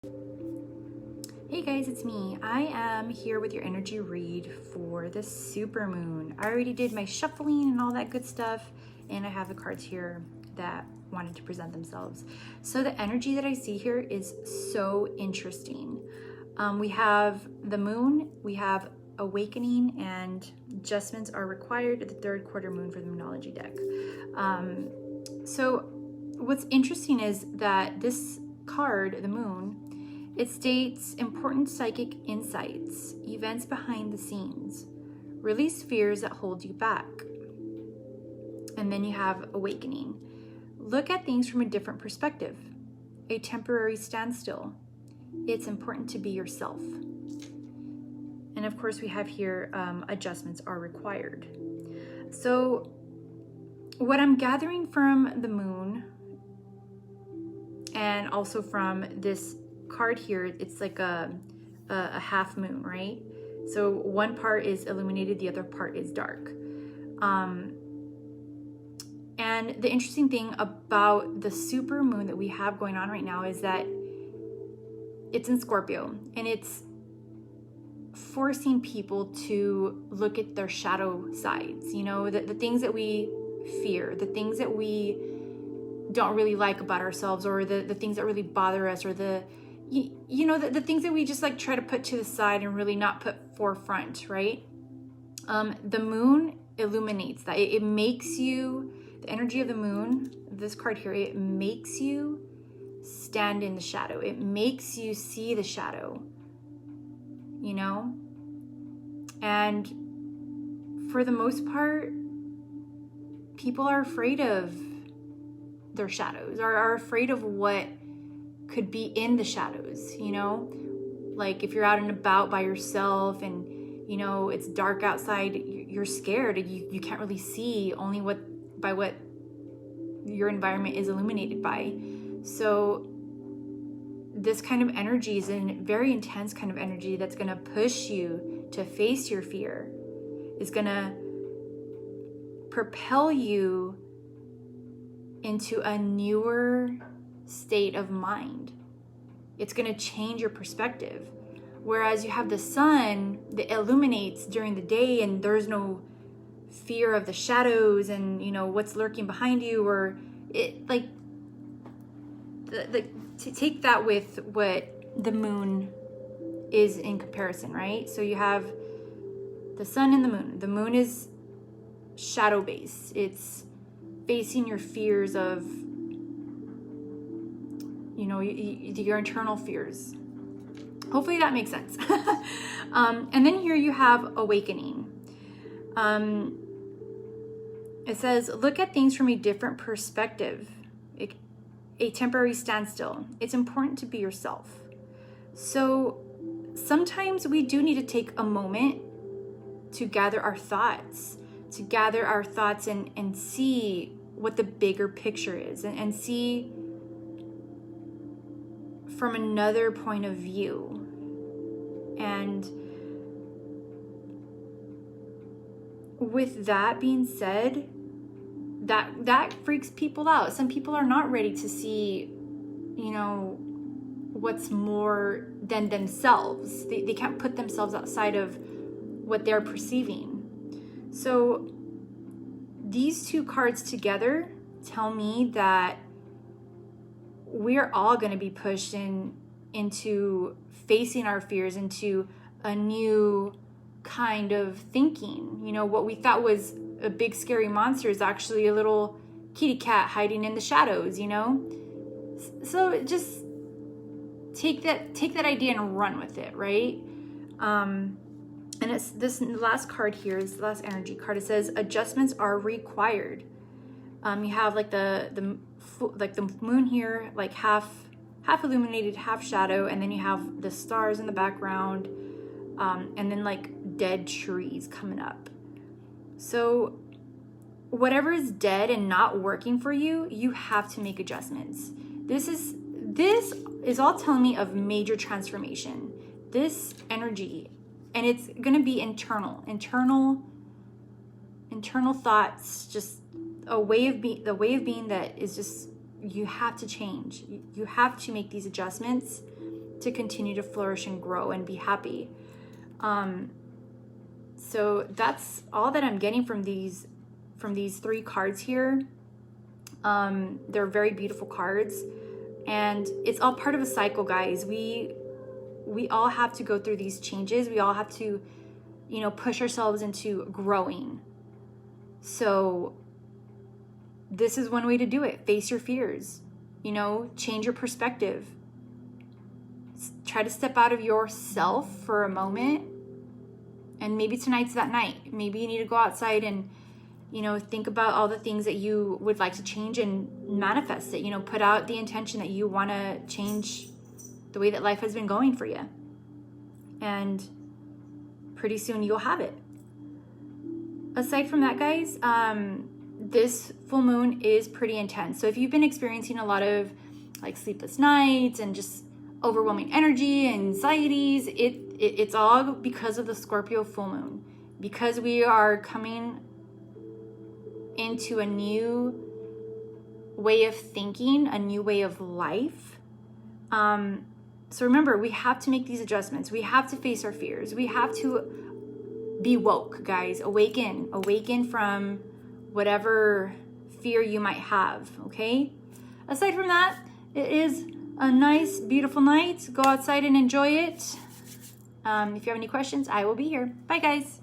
Hey guys, it's me. I am here with your energy read for the supermoon. I already did my shuffling and all that good stuff, and I have the cards here that wanted to present themselves. So the energy that I see here is so interesting. We have the moon, we have awakening, and adjustments are required at the third quarter moon for the Moonology deck. So what's interesting is that this card, the moon, it states important psychic insights, events behind the scenes, release fears that hold you back. And then you have awakening. Look at things from a different perspective, a temporary standstill. It's important to be yourself. And of course we have here, adjustments are required. So what I'm gathering from the moon and also from this card here, it's like a half moon, right? So one part is illuminated, the other part is dark. And the interesting thing about the super moon that we have going on right now is that it's in Scorpio, and it's forcing people to look at their shadow sides, you know, the things that we fear, the things that we don't really like about ourselves, or the things that really bother us, or the things that we just like try to put to the side and really not put forefront, right? The moon illuminates that. It makes you, the energy of the moon, this card here, it makes you stand in the shadow. It makes you see the shadow, you know? And for the most part, people are afraid of their shadows, are afraid of what could be in the shadows, you know? Like if you're out and about by yourself and, you know, it's dark outside, you're scared. You can't really see only what your environment is illuminated by. So this kind of energy is a very intense kind of energy that's going to push you to face your fear, is going to propel you into a newer state of mind. It's going to change your perspective. Whereas you have the sun that illuminates during the day, and there's no fear of the shadows and, you know, what's lurking behind you, or it like to take that with what the moon is in comparison, right? So you have the sun and the moon. The moon is shadow based. It's facing your fears of, you know, your internal fears. Hopefully that makes sense. And then here you have awakening. It says, look at things from a different perspective, a temporary standstill. It's important to be yourself. So sometimes we do need to take a moment to gather our thoughts, and see what the bigger picture is, and see from another point of view. And with that being said, that freaks people out. Some people are not ready to see, you know, what's more than themselves. They can't put themselves outside of what they're perceiving. So these two cards together tell me that we're all going to be pushed into facing our fears, into a new kind of thinking. You know, what we thought was a big scary monster is actually a little kitty cat hiding in the shadows, you know? So just take that idea and run with it, right? And it's this last card here, is the last energy card. It says adjustments are required. You have like the moon here, like half illuminated, half shadow, and then you have the stars in the background, and then like dead trees coming up. So whatever is dead and not working for you, you have to make adjustments. This is all telling me of major transformation. This energy, and it's going to be internal thoughts, just the way of being that is just, you have to change. You have to make these adjustments to continue to flourish and grow and be happy. So that's all that I'm getting from these 3 cards here. They're very beautiful cards, and it's all part of a cycle, guys. We all have to go through these changes. We all have to, you know, push ourselves into growing. So this is one way to do it. Face your fears, you know, change your perspective. Try to step out of yourself for a moment. And maybe tonight's that night. Maybe you need to go outside and, you know, think about all the things that you would like to change and manifest it. You know, put out the intention that you want to change the way that life has been going for you. And pretty soon you'll have it. Aside from that, guys, this full moon is pretty intense. So if you've been experiencing a lot of like sleepless nights and just overwhelming energy, anxieties, it's all because of the Scorpio full moon. Because we are coming into a new way of thinking, a new way of life. So remember, we have to make these adjustments. We have to face our fears. We have to be woke, guys. Awaken from whatever fear you might have, okay? Aside from that, it is a nice, beautiful night. Go outside and enjoy it. If you have any questions, I will be here. Bye, guys.